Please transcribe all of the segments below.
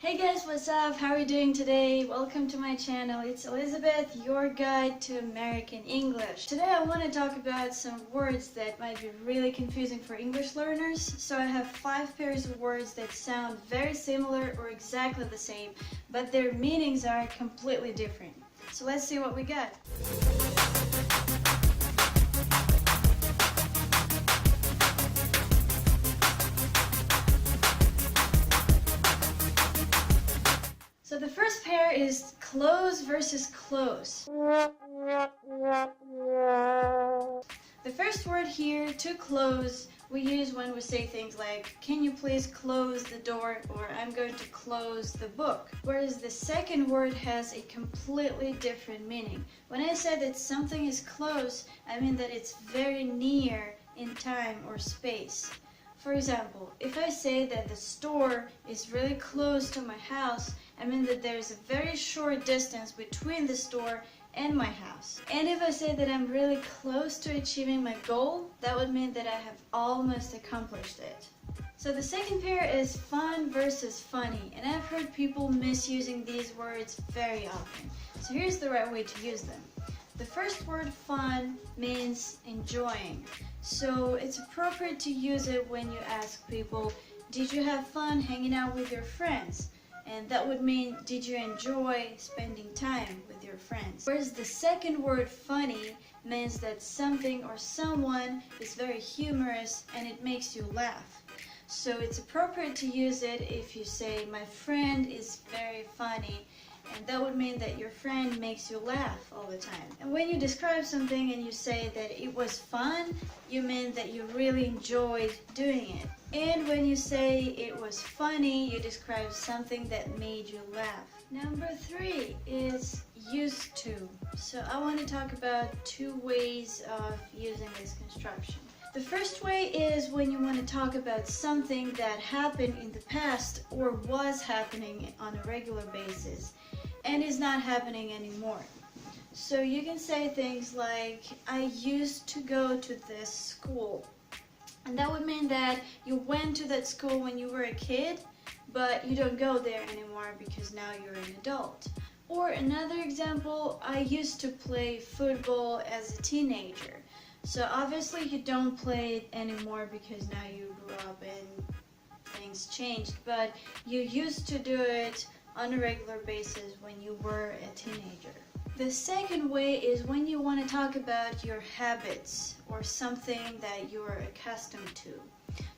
Hey guys, what's up? How are you doing today? Welcome to my channel. It's Elizabeth, your guide to American English. Today I want to talk about some words that might be really confusing for English learners. So I have 5 pairs of words that sound very similar or exactly the same, but their meanings are completely different. So let's see what we got. So the first pair is close versus close. The first word here, to close, we use when we say things like, can you please close the door, or I'm going to close the book. Whereas the second word has a completely different meaning. When I say that something is close, I mean that it's very near in time or space. For example, if I say that the store is really close to my house, I mean that there's a very short distance between the store and my house. And if I say that I'm really close to achieving my goal, that would mean that I have almost accomplished it. So the second pair is fun versus funny, and I've heard people misusing these words very often. So here's the right way to use them. The first word, fun, means enjoying. So it's appropriate to use it when you ask people, did you have fun hanging out with your friends? And that would mean, did you enjoy spending time with your friends? Whereas the second word, funny, means that something or someone is very humorous and it makes you laugh. So it's appropriate to use it if you say, my friend is very funny. And that would mean that your friend makes you laugh all the time. And when you describe something and you say that it was fun, you mean that you really enjoyed doing it. And when you say it was funny, you describe something that made you laugh. Number 3 is used to. So I want to talk about 2 ways of using this construction. The first way is when you want to talk about something that happened in the past or was happening on a regular basis and is not happening anymore. So you can say things like, I used to go to this school. And that would mean that you went to that school when you were a kid, but you don't go there anymore because now you're an adult. Or another example, I used to play football as a teenager. So obviously you don't play it anymore because now you grew up and things changed, but you used to do it on a regular basis when you were a teenager. The second way is when you want to talk about your habits or something that you're accustomed to.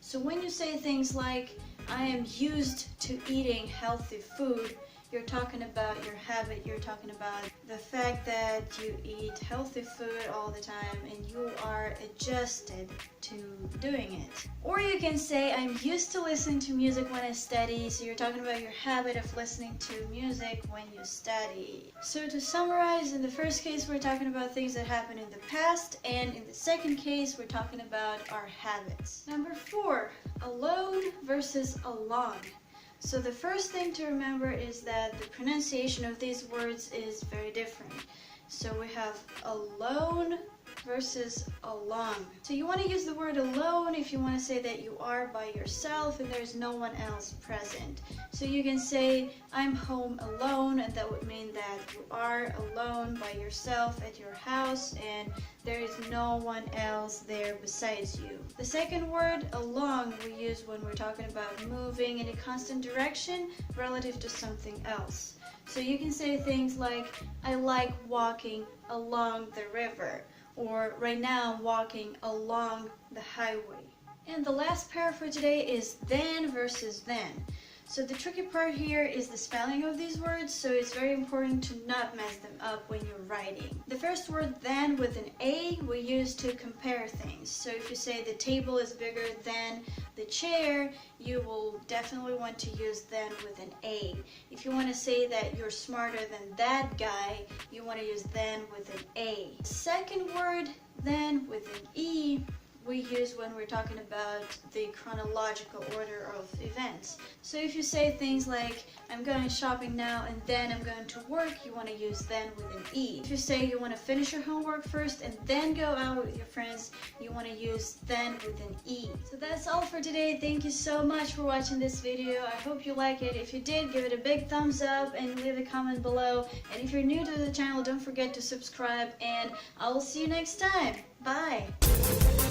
So when you say things like, I am used to eating healthy food, you're talking about your habit, you're talking about the fact that you eat healthy food all the time and you are adjusted to doing it. Or you can say, I'm used to listening to music when I study, so you're talking about your habit of listening to music when you study. So to summarize, in the first case we're talking about things that happened in the past, and in the second case we're talking about our habits. Number 4, alone versus along. So the first thing to remember is that the pronunciation of these words is very different. So we have alone versus along. So you want to use the word alone if you want to say that you are by yourself and there's no one else present. So you can say, I'm home alone, and that would mean that you are alone by yourself at your house and there is no one else there besides you. The second word, along, we use when we're talking about moving in a constant direction relative to something else. So you can say things like, I like walking along the river, or right now I'm walking along the highway. And the last pair for today is then versus then. So the tricky part here is the spelling of these words, so it's very important to not mess them up when you're writing. The first word, then, with an A, we use to compare things. So if you say the table is bigger than the chair, you will definitely want to use then with an A. If you want to say that you're smarter than that guy, you want to use then with an A. Second word, then, with an E, we use when we're talking about the chronological order of events. So if you say things like, I'm going shopping now and then I'm going to work, you want to use then with an E. If you say you want to finish your homework first and then go out with your friends, you want to use then with an E. So that's all for today. Thank you so much for watching this video. I hope you like it. If you did, give it a big thumbs up and leave a comment below. And if you're new to the channel, don't forget to subscribe, and I will see you next time. Bye!